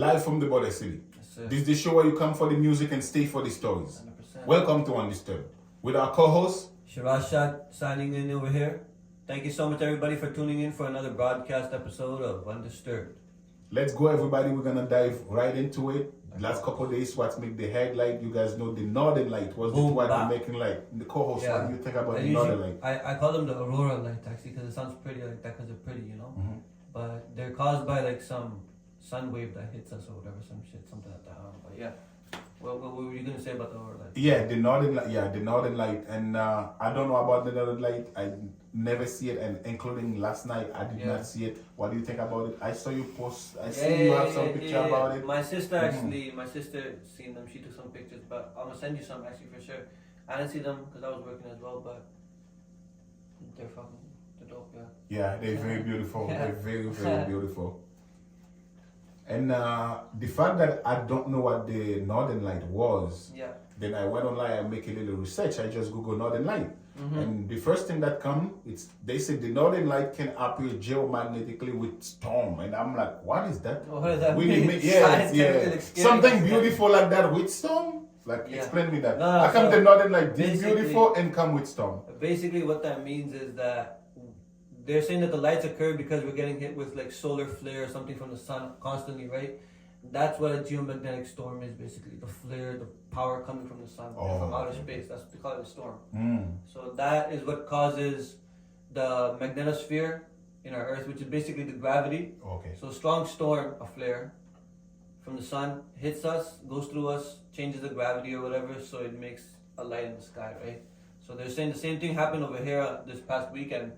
live from the border city. Yes, This is the show where you come for the music and stay for the stories. 100%. Welcome to Undisturbed. With our co-host, SHIRAZ signing in over here. Thank you so much, everybody, for tuning in for another broadcast episode of Undisturbed. let's go everybody. We're going to dive right into it. Last couple of days, what's make the headlight? You guys know the Northern Light. What's the what you're making light? The co-host, what do you think about the Northern Light? I call them the Aurora light, actually, because it sounds pretty like that because they're pretty, you know? Mm-hmm. But they're caused by like some sun wave that hits us or whatever, some shit, something like that. I don't know. But yeah. What were you going to say about the Aurora light? Yeah, the Northern Light. Yeah, the Northern Light. And I don't know about the Northern Light. I never see it, and including last night, I did not see it. What do you think about it? I saw you post. I see you have some picture about it. My sister actually, my sister seen them. She took some pictures, but I'm gonna send you some actually for sure. I didn't see them because I was working as well, but they're dope, yeah. Yeah, they're very beautiful. Yeah. They're very, very beautiful. And the fact that I don't know what the Northern Light was, then I went online and make a little research. I just Google Northern Light. Mm-hmm. And the first thing that come, they said the Northern Light can appear geomagnetically with storm. And I'm like, what is that? What does that mean? Yeah. Something beautiful like that with storm? Like, explain me that. How come the Northern Light is beautiful and come with storm? Basically what that means is that they're saying that the lights occur because we're getting hit with like solar flare or something from the sun constantly, right? That's what a geomagnetic storm is, basically. The flare, the power coming from the sun, from outer space. That's what they call it a storm. So that is what causes the magnetosphere in our Earth, which is basically the gravity. Okay. So a strong storm, a flare from the sun, hits us, goes through us, changes the gravity or whatever, so it makes a light in the sky, right? So they're saying the same thing happened over here this past weekend.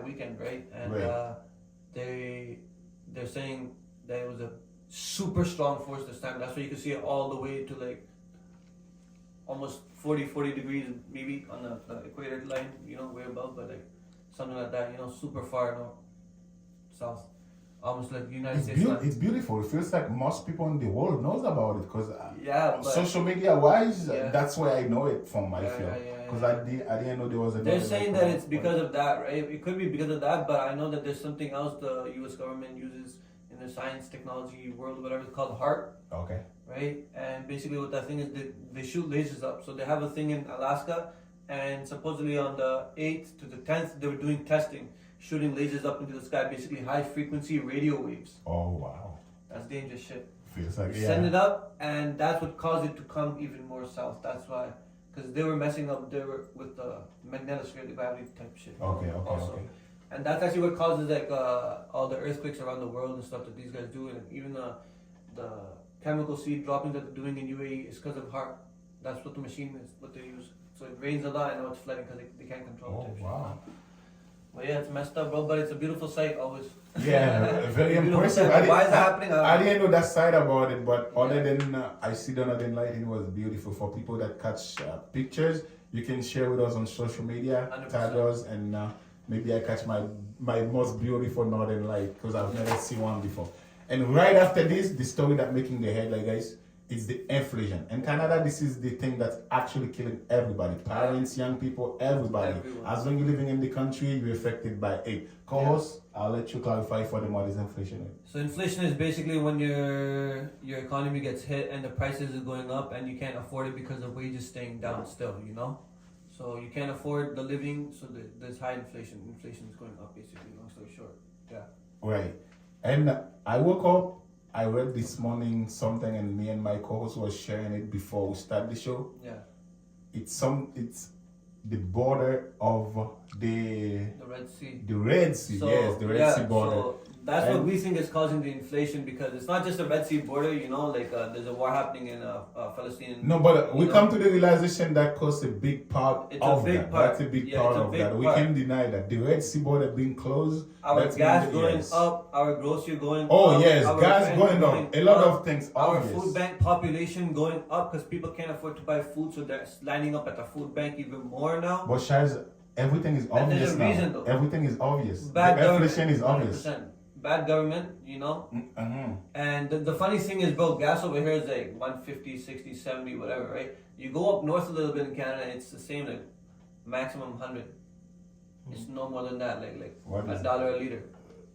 Weekend, right? And they're saying that it was a super strong force this time. That's why you can see it all the way to like almost 40 degrees maybe on the equator line, you know, way above, but like something like that, you know, super far north, south, almost like the United States. It's beautiful. It feels like most people in the world knows about it because social media wise, that's where I know it from. I feel because I didn't know there was a. They're saying that it's because of that, right? It could be because of that, but I know that there's something else the U.S. government uses in the science, technology world, whatever it's called, HAARP. Okay. Right, and basically what that thing is, they shoot lasers up. So they have a thing in Alaska, and supposedly on the 8th to the 10th, they were doing testing, shooting lasers up into the sky, basically high frequency radio waves. Oh wow. That's dangerous shit. Feels like Send it up, and that's what caused it to come even more south. That's why, because they were messing up. They were with the magnetosphere, the gravity type shit. Okay. And that's actually what causes like all the earthquakes around the world and stuff that these guys do, and even the chemical seed dropping that they're doing in UAE is because of HAARP. That's what the machine is, what they use. So it rains a lot, and now it's flooding because they can't control it. Oh wow. But yeah, it's messed up, bro. But it's a beautiful sight always. Yeah, very impressive. Why is it happening? I didn't know that side about it, but other than I see the Northern Light, it was beautiful. For people that catch pictures, you can share with us on social media, 100%. tag us, and maybe I catch my most beautiful Northern Light because I've never seen one before. And right after this, the story that making the headline, guys, is the inflation. In Canada, this is the thing that's actually killing everybody. Parents, young people, everybody. Everyone. As long as you're living in the country, you're affected by it. Co-host, I'll let you clarify for them what is inflation. So inflation is basically when your economy gets hit and the prices is going up and you can't afford it because the wages staying down still, you know? So you can't afford the living, so there's high inflation. Inflation is going up basically, long story short. Yeah. Right. And I woke up, I read this morning something, and me and my co-host was sharing it before we start the show. Yeah. It's the border of the Red Sea. The Red Sea, So, yes, the Red Sea border. So that's what we think is causing the inflation, because it's not just the Red Sea border, you know, like there's a war happening in Palestine. No, but we come to the realization that caused a big part of that. That's a big part of that. We can't deny that. The Red Sea border being closed. Our gas going up, our grocery going up. Oh yes, gas going up. A lot of things. Our obvious. food bank population going up because people can't afford to buy food, so they're lining up at the food bank even more now. But SHIRAZ, everything is obvious there's a now. reason, though. Everything is obvious. Bad the inflation is obvious. 100%. Bad government, you know. Mm-hmm. And the funny thing is, bro, gas over here is like 150, 60, 70, whatever, right? You go up north a little bit in Canada, it's the same, like maximum 100. It's no more than that, like $1 a liter.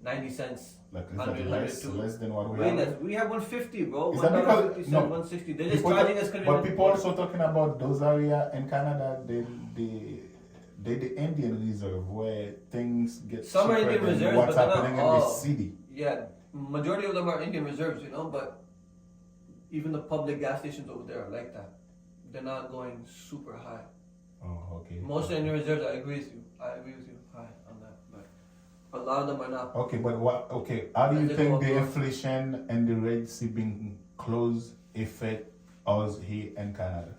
90 cents. Like less than what we Way have. less. We have 150, bro. Is that because 50 no, 160? They're just charging us. But people also talking about those areas in Canada. The Indian Reserve where things get some are cheaper Indian than reserves, what's but happening in the city. Yeah, majority of them are Indian reserves, you know. But even the public gas stations over there are like that. They're not going super high. Oh, okay. Most Indian reserves, I agree with you. High on that, but a lot of them are not. Okay, but what? Okay, how do you think the inflation and the Red Sea being closed affect us here in Canada?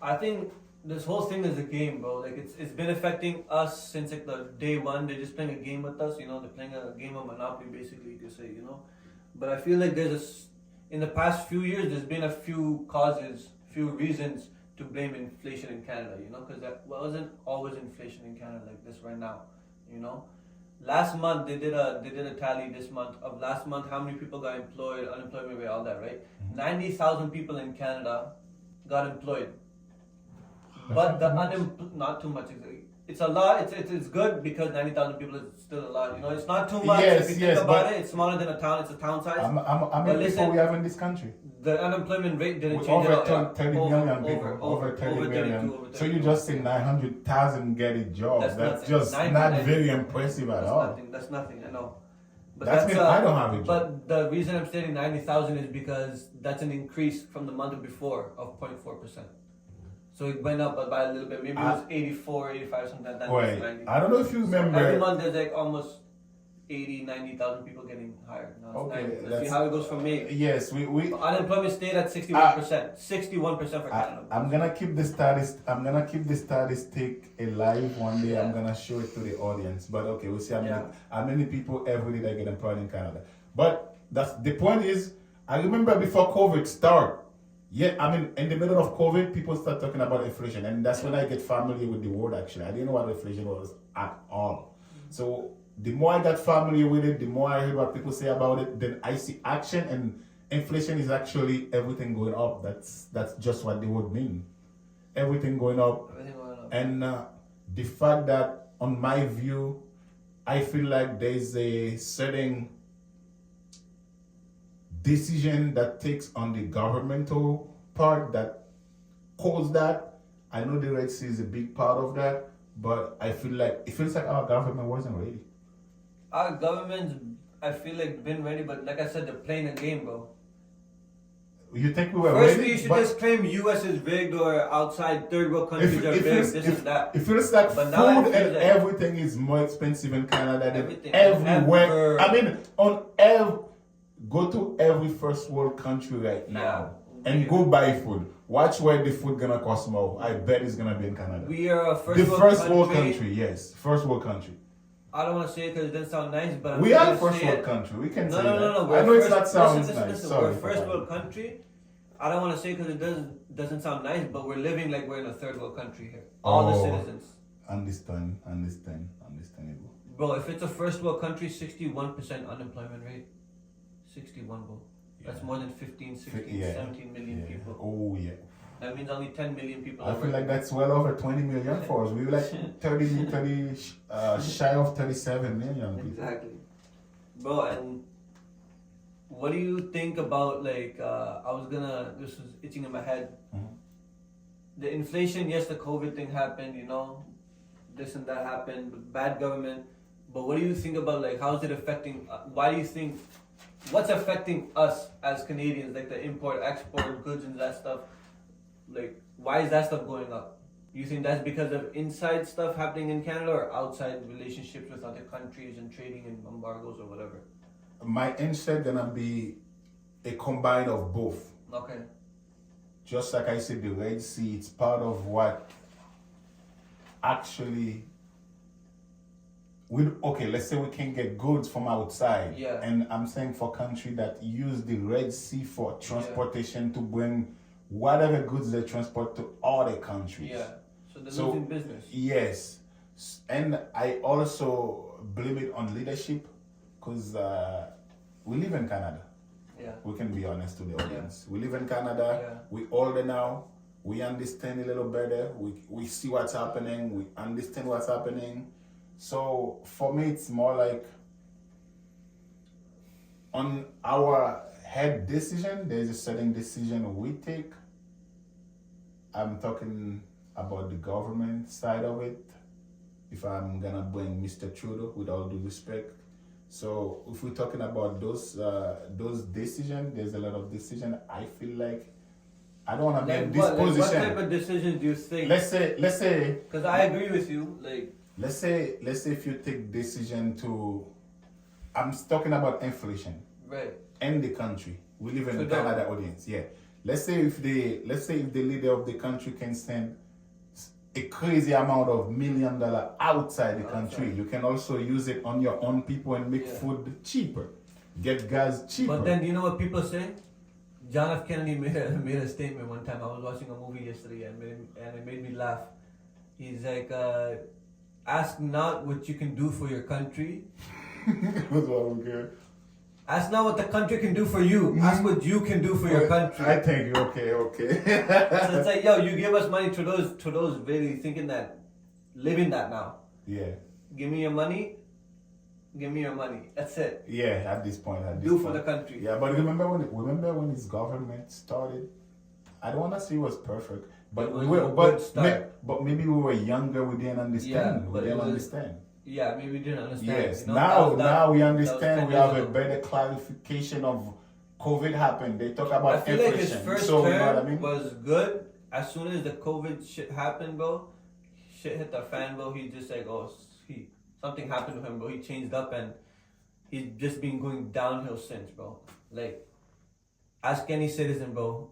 I think this whole thing is a game, bro. Like it's been affecting us since like the day one. They're just playing a game with us, you know. They're playing a game of Monopoly, basically, you could say, you know. But I feel like in the past few years, there's been a few causes, few reasons to blame inflation in Canada, you know, because that wasn't always inflation in Canada like this right now, you know. Last month they did a tally this month of last month how many people got employed, unemployment rate, all that, right? 90,000 people in Canada got employed. But the not too much. It's a lot. It's good because 90,000 people is still a lot. You know, it's not too much. Yes, if you think about it, it's smaller than a town. It's a town size. How many people we have in this country? The unemployment rate didn't change over at all. 30 million people. Over 30 million. So you just say 900,000 get a job. That's just not very impressive at all. That's nothing. I know. But that's mean I don't have a job. But the reason I'm stating 90,000 is because that's an increase from the month before of 0.4%. So it went up by a little bit. Maybe it was 84, 85, something like that. Wait, I don't know if you remember. So every month there's like almost 80, 90,000 people getting hired. No, okay, let's see how it goes from May. Yes, we unemployment stayed at 61%. 61% for Canada. I'm gonna keep the statistic alive one day. Yeah. I'm gonna show it to the audience. But okay, we'll see how many people every day that get employed in Canada. But that's the point is, I remember before COVID started. Yeah, I mean, in the middle of COVID, people start talking about inflation, and that's when I get familiar with the word. Actually, I didn't know what inflation was at all. So the more I got familiar with it, the more I heard what people say about it. Then I see action, and inflation is actually everything going up. That's just what the word means. Everything going up. And the fact that, on my view, I feel like there's a certain decision that takes on the governmental part that caused that. I know the Red Sea is a big part of that, but it feels like our government wasn't ready. Our government's, I feel like, been ready, but like I said, they're playing a game, bro. You think we were ready? First, you should just claim U.S. is rigged or outside third world countries are rigged, this and that. It feels like food and everything is more expensive in Canada than everywhere. I mean, go to every first world country right now and go buy food. Watch where the food gonna cost more. I bet it's gonna be in Canada. We are a first world country. Yes, first world country. I don't want to say it because it doesn't sound nice, but we are a first world country. We can say that. No. I know it's not sounds nice. Sorry, we're a first world country. I don't want to say it because it doesn't sound nice, but we're living like we're in a third world country here. All the citizens. Understandable. Bro, if it's a first world country, 61% unemployment rate. 61, bro. That's more than 15, 16, 17 million people. Oh, yeah. That means only 10 million people. I feel like that's well over 20 million for us. We were like 30 shy of 37 million people. Exactly. Bro, and what do you think about, like, this was itching in my head. Mm-hmm. The inflation, yes, the COVID thing happened, you know, this and that happened, bad government. But what do you think about, like, how is it affecting, why do you think, what's affecting us as Canadians, like the import, export, goods and that stuff? Like, why is that stuff going up? You think that's because of inside stuff happening in Canada or outside relationships with other countries and trading and embargoes or whatever? My answer gonna be a combine of both. Okay. Just like I said, the Red Sea, it's part of what actually let's say we can get goods from outside. Yeah. And I'm saying for country that use the Red Sea for transportation to bring whatever goods they transport to other countries. Yeah. So they're losing business. Yes. And I also blame it on leadership because we live in Canada. Yeah. We can be honest to the audience. Yeah. We live in Canada. Yeah. We older now. We understand a little better. We see what's happening. We understand what's happening. So for me, it's more like on our head decision, there's a certain decision we take. I'm talking about the government side of it. If I'm gonna bring Mr. Trudeau, with all due respect. So if we're talking about those decisions, there's a lot of decision. I feel like I don't want to be in this position. What type of decisions do you think? Let's say. Because I agree with you. Like, let's say if you take decision to, I'm talking about inflation. Right. In the country, we live in the Canada audience. Yeah. Let's say if the leader of the country can send a crazy amount of $1 million outside the country, you can also use it on your own people and make food cheaper, get gas cheaper. But then you know what people say? John F. Kennedy made a statement one time. I was watching a movie yesterday and it made me laugh. He's like, ask not what you can do for your country. That's what I'm good. Ask not what the country can do for you. Ask what you can do for your country. I think okay. So it's like, yo, you give us money. Trudeau's really thinking that, living that now. Yeah. Give me your money. Give me your money. That's it. Yeah, at this point. For the country. Yeah, but remember when his government started? I don't want to say it was perfect, but maybe we were younger. We didn't understand. Yeah, maybe we didn't understand. Yes, you know? now we understand. We have a better clarification of COVID happened. They talk about I feel inflation. like his first so, term you know what I mean? was good. As soon as the COVID shit happened, bro, shit hit the fan, bro. He just like, something happened to him, bro. He changed up and he's just been going downhill since, bro. Like, ask any citizen, bro.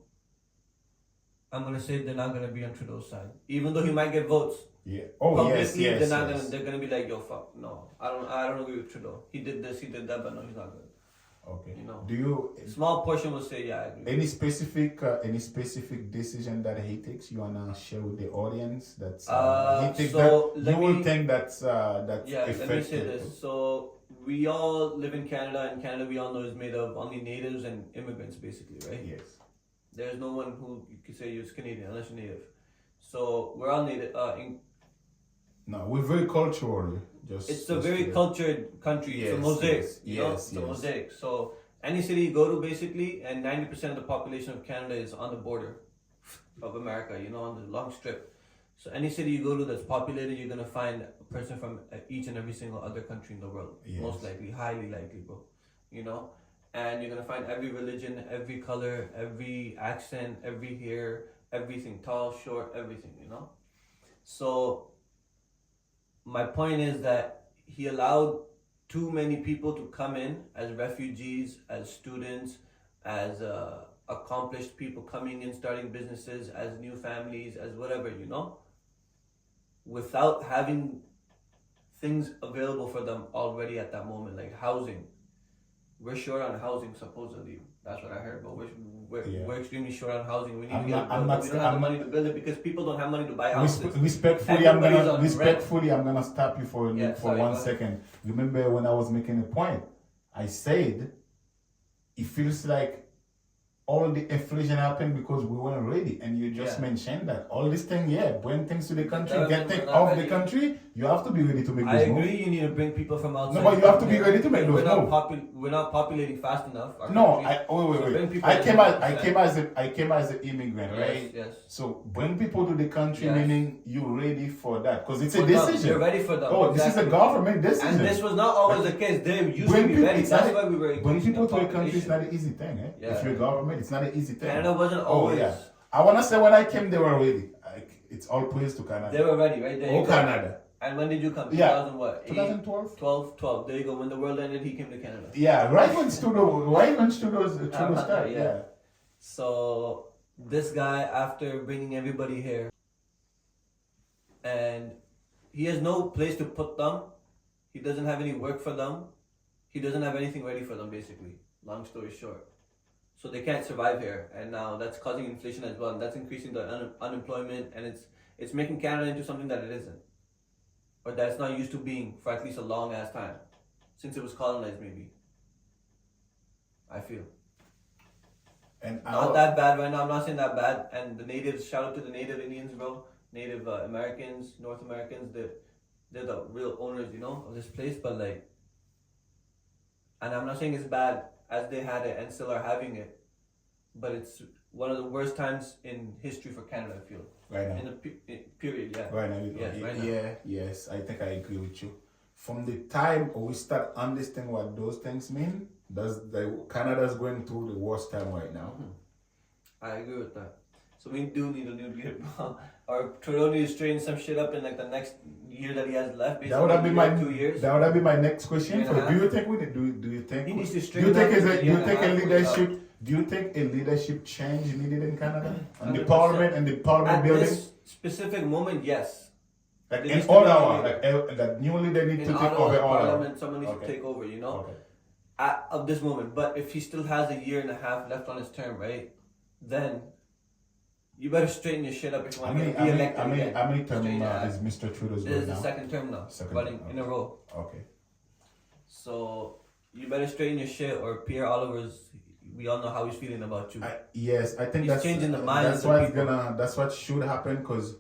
I'm gonna say they're not gonna be on Trudeau's side, even though he might get votes. Yeah. Oh yes. They're not gonna. They're gonna be like, yo, fuck, no, I don't agree with Trudeau. He did this, he did that, but no, he's not good. Okay. You know. Do you? Small portion will say, yeah, I agree. Any specific decision that he takes, you wanna share with the audience? That's he takes so that you will think that's yeah. effective. Let me say this. So we all live in Canada, and Canada we all know is made of only natives and immigrants, basically, right? Yes. There's no one who you could say is Canadian unless you're native. So we're all native. No, we're very cultural. It's a very cultured country. Yes, it's a mosaic. Yes, you know? It's a mosaic. So any city you go to, basically, and 90% of the population of Canada is on the border of America. You know, on the long strip. So any city you go to that's populated, you're gonna find a person from each and every single other country in the world. Yes. Most likely, highly likely, bro. You know. And you're gonna find every religion, every color, every accent, every hair, everything, tall, short, everything, you know? So my point is that he allowed too many people to come in as refugees, as students, as accomplished people coming in, starting businesses, as new families, as whatever, you know? Without having things available for them already at that moment, like housing. We're short on housing, supposedly. That's what I heard, but we're extremely short on housing. We need to get it built. We don't have the money to build it because people don't have money to buy houses. Respectfully, I'm gonna stop you for 1 second. Remember when I was making a point, I said it feels like all the inflation happened because we weren't ready, and you just mentioned that all this thing, bring things to the country, get things off the country. You have to be ready to make those moves. I agree. You need to bring people from outside. No, but you have to be ready to make those moves. We're not populating fast enough. Wait. I came as an immigrant, right? Yes. So bring people to the country, meaning you're ready for that, because it's a decision. You're ready for that. Oh, exactly. This is a government decision. And this was not always the case. They used to be ready. That's why we were. Bring people to the country is not an easy thing, eh? Yeah. If you're government, it's not an easy thing. Canada wasn't always. Oh yeah. I wanna say when I came, they were ready. It's all praise to Canada. They were ready, right? There Canada. And when did you come? 2000 what? 2012? 12. There you go. When the world ended, he came to Canada. Yeah, right when Trudeau started. Yeah. So this guy, after bringing everybody here, and he has no place to put them. He doesn't have any work for them. He doesn't have anything ready for them, basically. Long story short. So they can't survive here, and now that's causing inflation as well, and that's increasing the unemployment, and it's making Canada into something that it isn't, or that it's not used to being for at least a long ass time, since it was colonized, maybe. I feel. And not that bad right now. I'm not saying that bad. And the natives, shout out to the native Indians, bro, Native Americans, North Americans. They're the real owners, you know, of this place. But like, and I'm not saying it's bad. as they had it and still are having it. But it's one of the worst times in history for Canada, I feel. Right now. In the period, yeah. Right now. Yes, right now. Yeah, yes. I think I agree with you. From the time we start understanding what those things mean, Canada's going through the worst time right now. I agree with that. So we do need a new leader. Or Trudeau needs to straighten some shit up in like the next year that he has left. Basically, That would have been my 2 years. That would have been my next question. Yeah. Do you think we need? Do you think? He needs to Do straighten you think up. a leadership? Do you think a leadership change needed in Canada? And the 100%. parliament and the parliament At building? this specific moment, yes. Like There in needs to be a Ottawa, leader. that new leader needs In to take Ottawa, over Ottawa. Parliament, someone needs to take over, you know? Okay. Of this moment. But if he still has a year and a half left on his term, right? Then you better straighten your shit up if you want to get re-elected again. How many terms Straighten is Mr. Trudeau's This right is the now? second term now, running in a row. Okay. So you better straighten your shit, or Pierre Oliver's. We all know how he's feeling about you. Yes, I think He's that's changing the minds that's of what's people. That's what should happen, because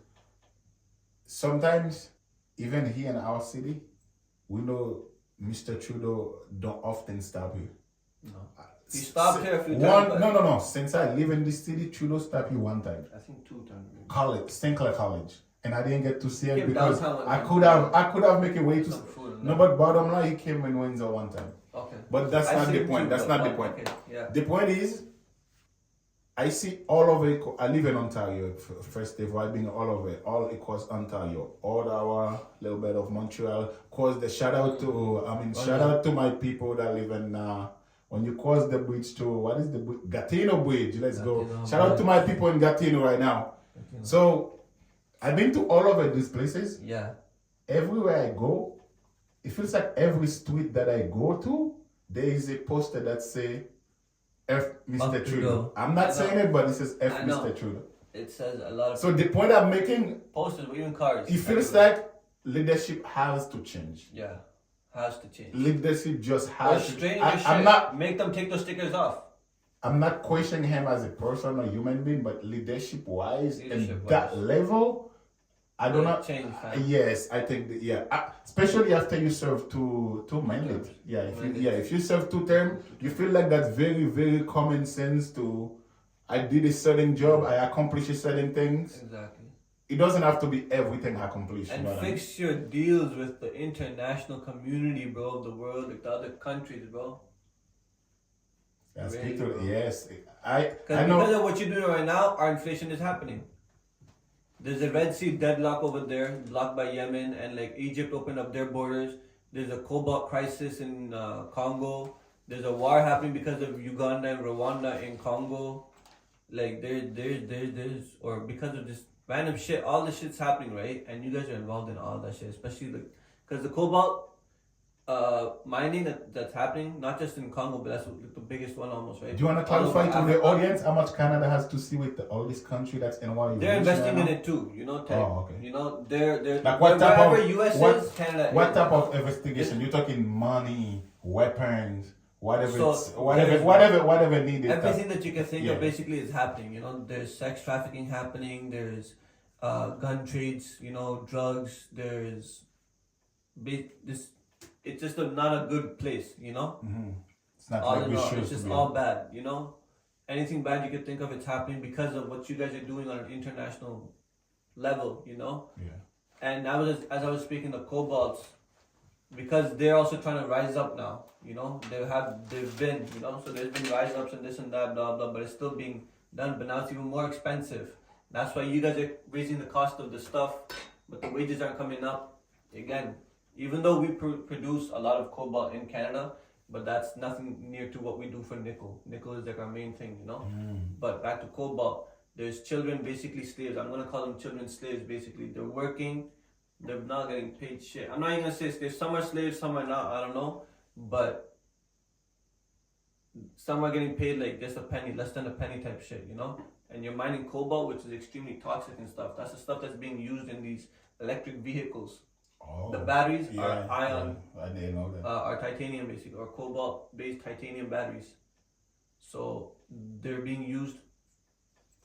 sometimes even here in our city, we know Mr. Trudeau don't often stop here. No. He stopped here a few times. No. Since I live in this city, Trudeau stopped here one time. I think 2 times. College, St. Clair College, and I didn't get to see him Came because downtown I one could have make a way to. Some food. No, but bottom line, he came in Windsor one time. Okay. But that's I not see the him point. too, That's but not the point. okay, yeah. The point is, I see all over. I live in Ontario. First of all, I've been all over, all across Ontario, Ottawa, little bit of Montreal. Of course, the shout out to my people that live in. When you cross the bridge to what is the Gatineau Bridge? Let's go. Shout out to my people in Gatineau right now. So, I've been to all over these places. Yeah. Everywhere I go, it feels like every street that I go to, there is a poster that say F Mr. Trudeau. I'm not saying it, but it says F Mr. Trudeau. It says a lot of. So the point I'm making, posters, even cars. It feels like leadership has to change. Yeah, has to change. Leadership just has to change. I'm not. Make them take those stickers off. I'm not questioning him as a person or human being, but leadership wise, and that level, I don't know. Change. Yes, I think especially after you serve two mandates. Yeah, if you serve 2 terms, you feel like that's very, very common sense to. I did a certain job, I accomplished a certain things. Exactly. It doesn't have to be everything accomplished. And fix your deals with the international community, bro, the world, like the other countries, bro. Yes, really, yes. I know. Because of what you're doing right now, our inflation is happening. There's a Red Sea deadlock over there, blocked by Yemen, and like Egypt opened up their borders. There's a cobalt crisis in Congo. There's a war happening because of Uganda and Rwanda in Congo. Like there's or because of this random shit, all this shit's happening, right? And you guys are involved in all that shit, especially like because the cobalt mining that's happening, not just in Congo, but that's the biggest one almost, right? Do you want to clarify to the audience how much Canada has to see with all this country that's in one? They're investing in it too, you know. Okay. You know, they're like what type of US is, Canada. What type of investigation? You're talking money, weapons, whatever needed. Everything that you can think of basically is happening. You know, there's sex trafficking happening. There's gun trades. You know, drugs. There's this. It's just not a good place, you know? Mm-hmm. It's not all like we should. It's just all bad, you know? Anything bad you could think of, it's happening because of what you guys are doing on an international level, you know? Yeah. And as I was speaking, the cobalts, because they're also trying to rise up now, you know? They've been, you know? So there's been rise ups and this and that, blah, blah, but it's still being done, but now it's even more expensive. That's why you guys are raising the cost of the stuff, but the wages aren't coming up. Again, even though we produce a lot of cobalt in Canada, but that's nothing near to what we do for nickel. Nickel is like our main thing, you know? But back to cobalt, there's children, basically slaves. I'm going to call them children slaves, basically. They're working, they're not getting paid shit. I'm not even going to say slaves. Some are slaves, some are not, I don't know. But some are getting paid like just a penny, less than a penny type shit, you know? And you're mining cobalt, which is extremely toxic and stuff. That's the stuff that's being used in these electric vehicles. The batteries are ion, I didn't know that. are titanium basically, or cobalt-based titanium batteries. So they're being used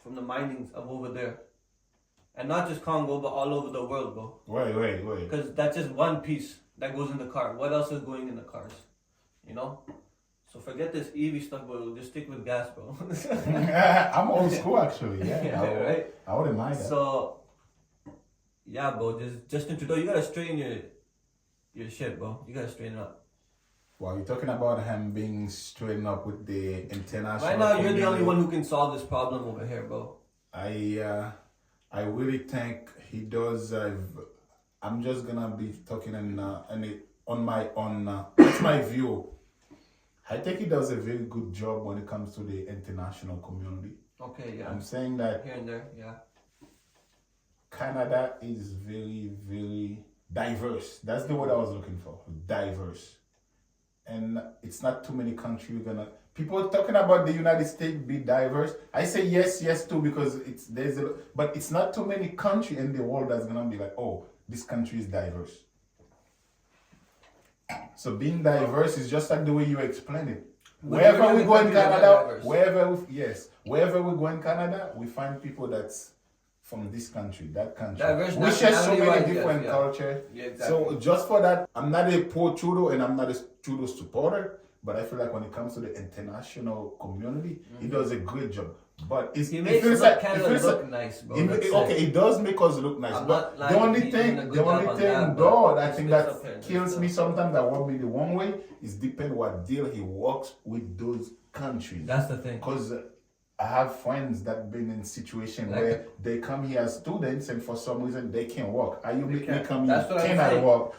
from the minings of over there, and not just Congo, but all over the world, bro. Wait. Because that's just one piece that goes in the car. What else is going in the cars? You know. So forget this EV stuff, bro. Just stick with gas, bro. I'm old school, actually. Yeah, right. I wouldn't mind that. So, yeah, bro. Justin Trudeau, you gotta straighten your shit, bro. You gotta straighten up. Well, you're talking about him being straightened up with the international. Right now, you're the only one who can solve this problem over here, bro. I really think he does. I'm just gonna be talking on my own. That's my view. I think he does a very good job when it comes to the international community. Okay, yeah. I'm saying that here and there, yeah. Canada is very, very diverse. That's the word I was looking for. Diverse. And it's not too many countries people talking about the United States be diverse. I say yes too, because but it's not too many countries in the world that's gonna be like, oh, this country is diverse. So being diverse is just like the way you explain it. Wherever we go in Canada, wherever we go in Canada, we find people that's from this country, that country. Diverse, we share so many different cultures. Yeah, exactly. So just for that, I'm not a pro-Trudeau and I'm not a Trudeau supporter, but I feel like when it comes to the international community, he does a great job. But he makes Canada look nice, bro. It does make us look nice. But the only thing, I think that kills me sometimes, that rubs me the wrong way, is depend what deal he works with those countries. That's the thing. Because I have friends that been in situation where they come here as students and for some reason they can't work. Are you make me come here, cannot work?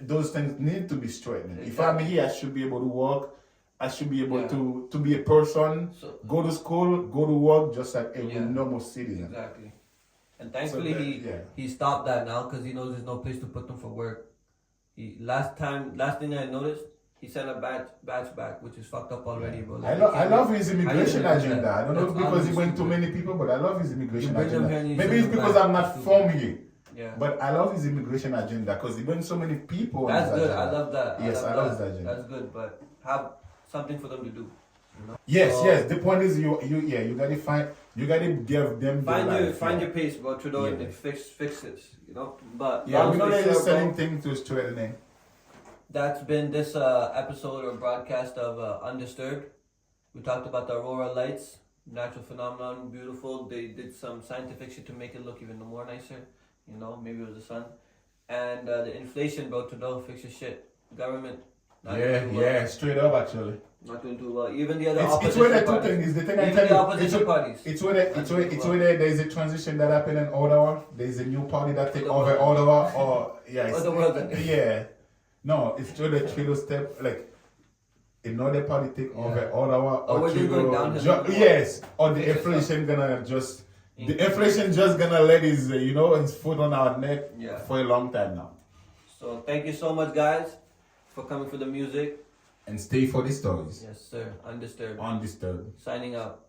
Those things need to be straightened. Exactly. If I'm here, I should be able to work. I should be able to be a person, go to school, go to work, just like every normal citizen. Exactly. And thankfully he stopped that now, because he knows there's no place to put them for work. Last thing I noticed, he sent a batch back, which is fucked up already, bro. Like, I love his immigration agenda. I don't know if because he went too many people, but I love his immigration agenda. Maybe it's because I'm not from here. Yeah. But I love his immigration agenda because he brings so many people. That's good. I love that. Yes, I love that agenda. That's good, but have something for them to do. You know? Yes. The point is, you gotta give them. Find your pace, bro. Trudeau, and fix this. You know, but we're not just selling things to straighten. That's been this episode or broadcast of Undisturbed. We talked about the Aurora lights, natural phenomenon, beautiful. They did some scientific shit to make it look even more nicer. You know, maybe it was the sun. And the inflation, bro. Trudeau, fix your shit. Government. Straight up, actually. Not doing too well. Even the other it's where the two things. The thing I tell you, opposition parties. It's where there's a transition that happened in Ottawa. There's a new party that take over Ottawa, or the world. No, it's where the Trudeau step, like another party take over Ottawa, or Trudeau. Or the inflation gonna just. The inflation just gonna let his foot on our neck for a long time now. So thank you so much, guys, for coming for the music. And stay for the stories. Yes, sir. Undisturbed. Undisturbed. Signing out.